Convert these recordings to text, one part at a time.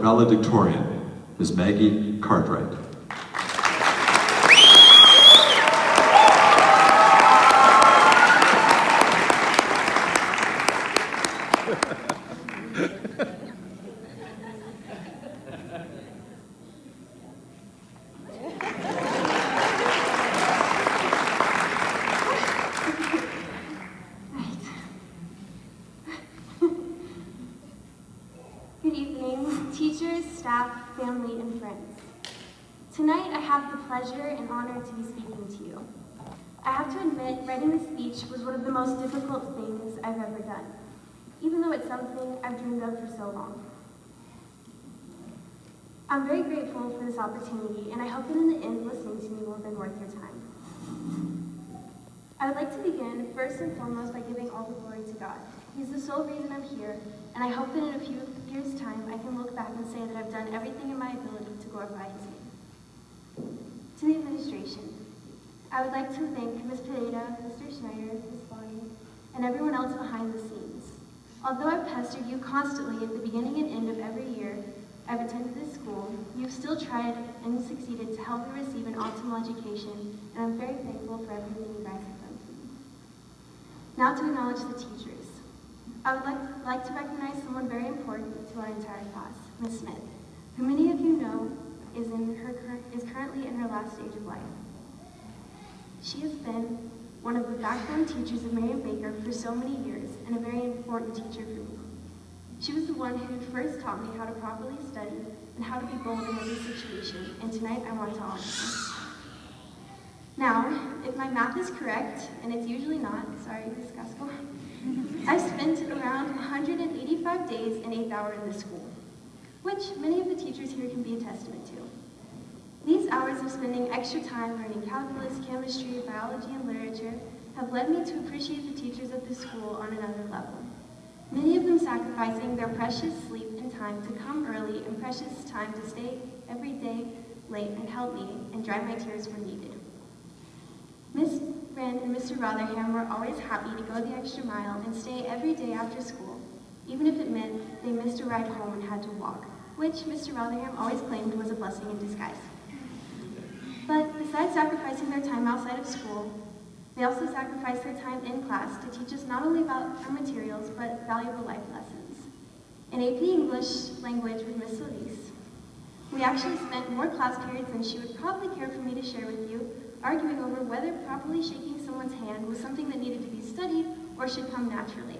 valedictorian, Ms. Maggie Cartwright. Good evening, teachers, staff, family, and friends. Tonight I have the pleasure and honor to be speaking to you. I have to admit, writing this speech was one of the most difficult things I've ever done, even though it's something I've dreamed of for so long. I'm very grateful for this opportunity, and I hope that in the end, listening to me will have been worth your time. I would like to begin, first and foremost, by giving all the glory to God. He's the sole reason I'm here, and I hope that in a few years' time, I can look back and say that I've done everything in my ability to glorify His name. To the administration, I would like to thank Ms. Pineda, Mr. Schneider, Ms. Bonnie, and everyone else behind the scenes. Although I've pestered you constantly at the beginning and end of every year I've attended this school, you've still tried and succeeded to help me receive an optimal education, and I'm very thankful for everything you guys have done for me. Now to acknowledge the teachers. I would like to recognize someone very important to our entire class, Ms. Smith, who many of you know is currently in her last stage of life. She has been one of the backbone teachers of Marion Baker for so many years, and a very important teacher for me. She was the one who first taught me how to properly study and how to be bold in every situation, and tonight I want to honor her. Now, if my math is correct, and it's usually not, sorry, Ms. Casco, I spent around 185 days and 8th hour in this school, which many of the teachers here can be a testament to. These hours of spending extra time learning calculus, chemistry, biology, and literature have led me to appreciate the teachers at this school on another level. Many of them sacrificing their precious sleep and time to come early and precious time to stay every day late and help me and dry my tears when needed. Ms. Wren and Mr. Rotherham were always happy to go the extra mile and stay every day after school, even if it meant they missed a ride home and had to walk, which Mr. Rotherham always claimed was a blessing in disguise. But besides sacrificing their time outside of school, they also sacrificed their time in class to teach us not only about our materials, but valuable life lessons. In AP English language with Miss Elise, we actually spent more class periods than she would probably care for me to share with you, arguing over whether properly shaking someone's hand was something that needed to be studied or should come naturally.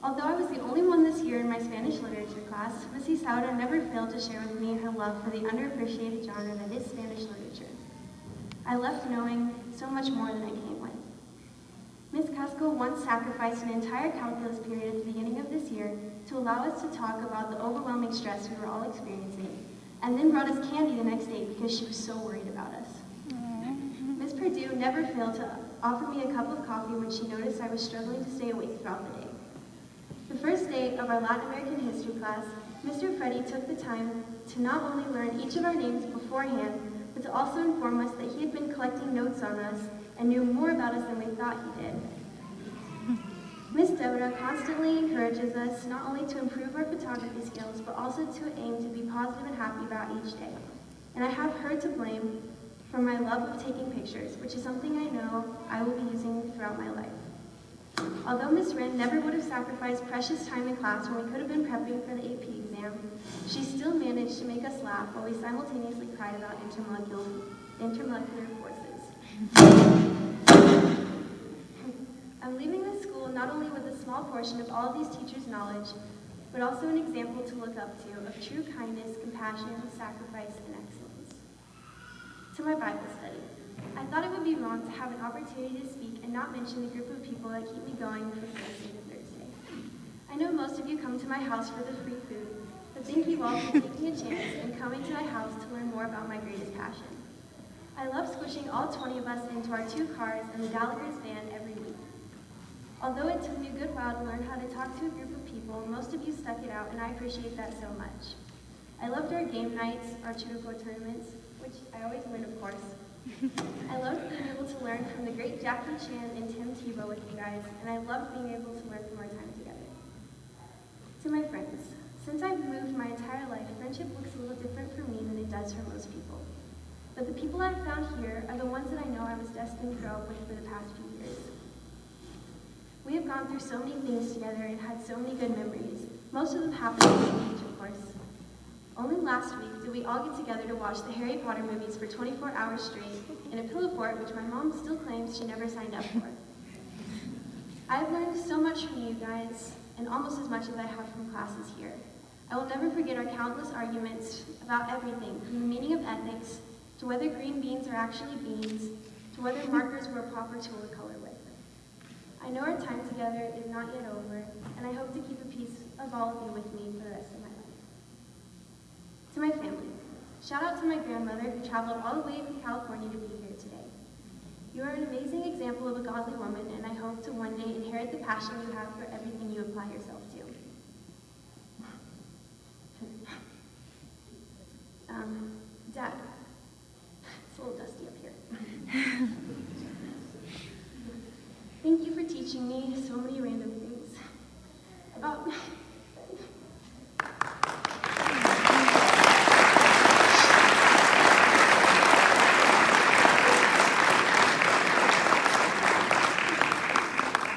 Although I was the only one this year in my Spanish literature class, Missy Sauda never failed to share with me her love for the underappreciated genre that is Spanish literature. I left knowing so much more than I came with. Ms. Casco once sacrificed an entire calculus period at the beginning of this year to allow us to talk about the overwhelming stress we were all experiencing, and then brought us candy the next day because she was so worried about us. Ms. Perdue never failed to offer me a cup of coffee when she noticed I was struggling to stay awake throughout the day. The first day of our Latin American history class, Mr. Freddy took the time to not only learn each of our names beforehand, but to also inform us that he had been collecting notes on us and knew more about us than we thought he did. Ms. Doda constantly encourages us not only to improve our photography skills, but also to aim to be positive and happy about each day. And I have her to blame for my love of taking pictures, which is something I know I will be using throughout my life. Although Ms. Wren never would have sacrificed precious time in class when we could have been prepping for the AP exam, she still managed to make us laugh while we simultaneously cried about intermolecular forces. I'm leaving this school not only with a small portion of all of these teachers' knowledge, but also an example to look up to of true kindness, compassion, sacrifice, and excellence. To my Bible study. I thought it would be wrong to have an opportunity to speak and not mention the group of people that keep me going from Thursday to Thursday. I know most of you come to my house for the free food, but thank you all for taking a chance and coming to my house to learn more about my greatest passion. I love squishing all 20 of us into our 2 cars and the Gallagher's van every week. Although it took me a good while to learn how to talk to a group of people, most of you stuck it out, and I appreciate that so much. I loved our game nights, our Chudoku tournaments, which I always win, of course. I loved being able to learn from the great Jackie Chan and Tim Tebow with you guys, and I loved being able to learn from our time together. To my friends, since I've moved my entire friendship looks a little different for me than it does for most people. But the people I've found here are the ones that I know I was destined to grow up with for the past few years. We have gone through so many things together and had so many good memories. Most of them happened at the beach, of course. Only last week did we all get together to watch the Harry Potter movies for 24 hours straight in a pillow fort which my mom still claims she never signed up for. I've learned so much from you guys, and almost as much as I have from classes here. I will never forget our countless arguments about everything, from the meaning of ethics, to whether green beans are actually beans, to whether markers were a proper tool to color with. I know our time together is not yet over, and I hope to keep a piece of all of you with me for the rest of my life. To my family, shout out to my grandmother who traveled all the way from California to be here today. You are an amazing example of a godly woman, and I hope to one day inherit the passion you have for everything you apply yourself to. Dad, it's a little dusty up here. Thank you for teaching me so many random things about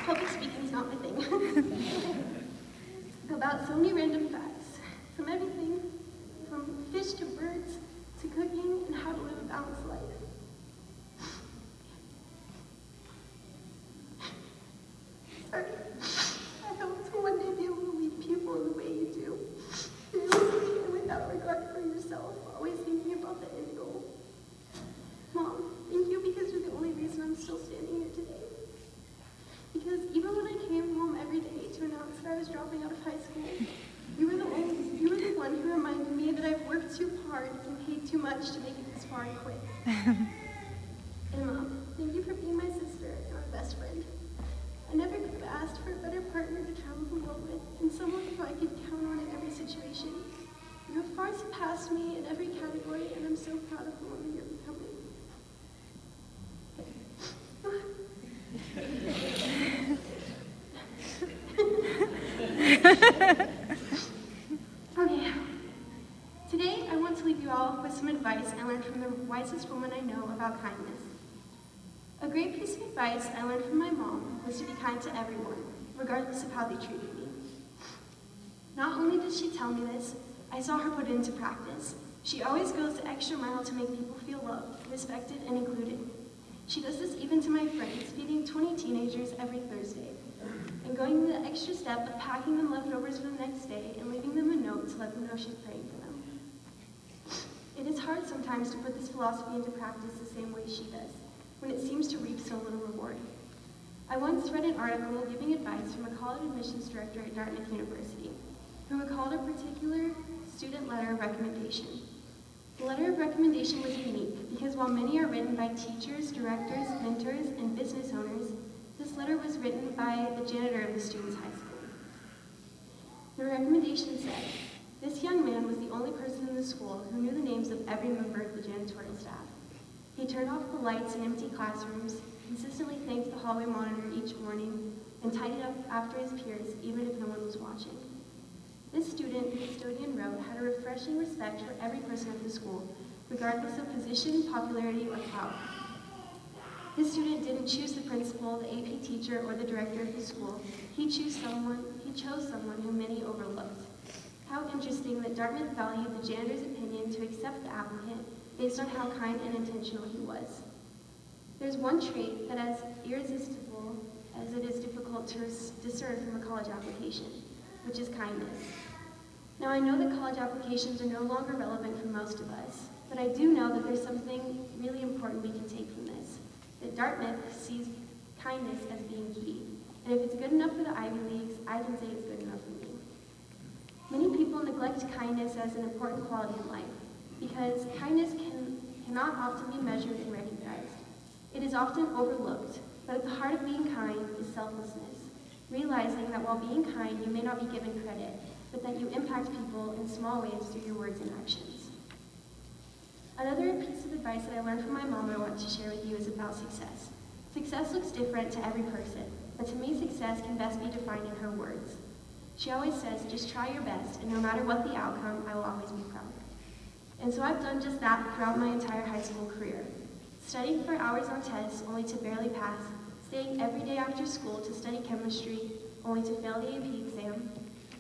public speaking is not my thing. About so many random facts, from everything from fish to birds to cooking and how to live a balanced life. Sorry. I hope to one day be able to lead people in the way you do, fearlessly and without regard for yourself, always thinking about the end goal. Mom, thank you because you're the only reason I'm still standing here today. Because even when I came home every day to announce that I was dropping out of high school, you were the one who reminded me that I've worked too hard and paid too much to make it this far and quit. And Mom, thank you for being my sister and my best friend. I never could have asked for a better partner to travel the world with, and someone who I could count on in every situation. You have far surpassed me in every category, and I'm so proud of the woman you're becoming. Okay. Today, I want to leave you all with some advice I learned from the wisest woman I know about kindness. A great piece of advice I learned from my mom was to be kind to everyone, regardless of how they treated me. Not only did she tell me this, I saw her put it into practice. She always goes the extra mile to make people feel loved, respected, and included. She does this even to my friends, feeding 20 teenagers every Thursday, and going the extra step of packing them leftovers for the next day and leaving them a note to let them know she's praying for them. It is hard sometimes to put this philosophy into practice the same way she does, when it seems to reap so little reward. I once read an article giving advice from a college admissions director at Dartmouth University, who recalled a particular student letter of recommendation. The letter of recommendation was unique because while many are written by teachers, directors, mentors, and business owners, this letter was written by the janitor of the student's high school. The recommendation said, "This young man was the only person in the school who knew the names of every member of the janitorial staff. He turned off the lights in empty classrooms, consistently thanked the hallway monitor each morning, and tidied up after his peers, even if no one was watching." This student, the custodian wrote, had a refreshing respect for every person at the school, regardless of position, popularity, or clout. This student didn't choose the principal, the AP teacher, or the director of the school. He chose someone who many overlooked. How interesting that Dartmouth valued the janitor's opinion to accept the applicant based on how kind and intentional he was. There's one trait that is irresistible as it is difficult to discern from a college application, which is kindness. Now I know that college applications are no longer relevant for most of us, but I do know that there's something really important we can take from this, that Dartmouth sees kindness as being key. And if it's good enough for the Ivy Leagues, I can say it's good enough for me. Many people neglect kindness as an important quality in life, because kindness cannot often be measured and recognized. It is often overlooked, but at the heart of being kind is selflessness, realizing that while being kind, you may not be given credit, but that you impact people in small ways through your words and actions. Another piece of advice that I learned from my mom I want to share with you is about success. Success looks different to every person, but to me success can best be defined in her words. She always says, just try your best, and no matter what the outcome, I will always be proud. And so I've done just that throughout my entire high school career. Studying for hours on tests only to barely pass, staying every day after school to study chemistry only to fail the AP exam,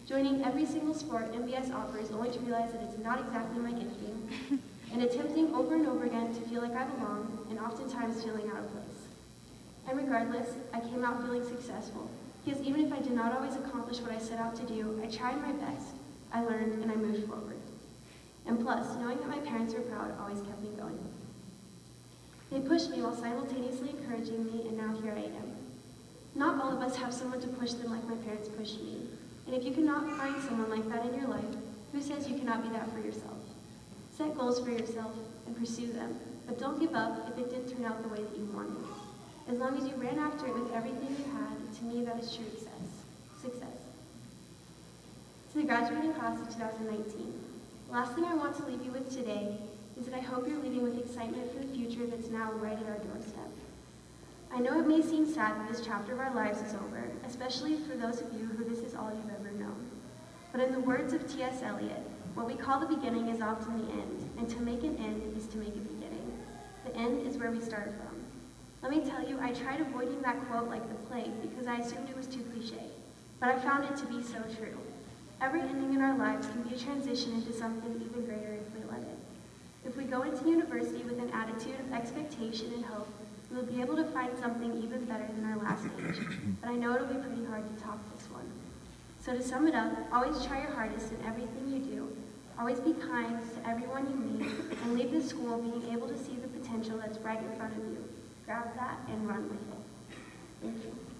joining every single sport MBS offers only to realize that it's not exactly my gifting, and attempting over and over again to feel like I belong, and oftentimes feeling out of place. And regardless, I came out feeling successful, because even if I did not always accomplish what I set out to do, I tried my best, I learned, and I moved forward. And plus, knowing that my parents were proud always kept me going. They pushed me while simultaneously encouraging me, and now here I am. Not all of us have someone to push them like my parents pushed me. And if you cannot find someone like that in your life, who says you cannot be that for yourself? Set goals for yourself and pursue them, but don't give up if it didn't turn out the way that you wanted. As long as you ran after it with everything you had, to me that is true success. To the graduating class of 2019, the last thing I want to leave you with today is that I hope you're leaving with excitement for the future that's now right at our doorstep. I know it may seem sad that this chapter of our lives is over, especially for those of you who this is all you've ever known. But in the words of T.S. Eliot, what we call the beginning is often the end, and to make an end is to make a beginning. The end is where we start from. Let me tell you, I tried avoiding that quote like the plague because I assumed it was too cliche, but I found it to be so true. Every ending in our lives can be a transition into something even greater if we let it. If we go into university with an attitude of expectation and hope, we will be able to find something even better than our last stage, but I know it'll be pretty hard to top this one. So to sum it up, always try your hardest in everything you do, always be kind to everyone you meet, and leave this school being able to see the potential that's right in front of you. Grab that and run with it. Thank you.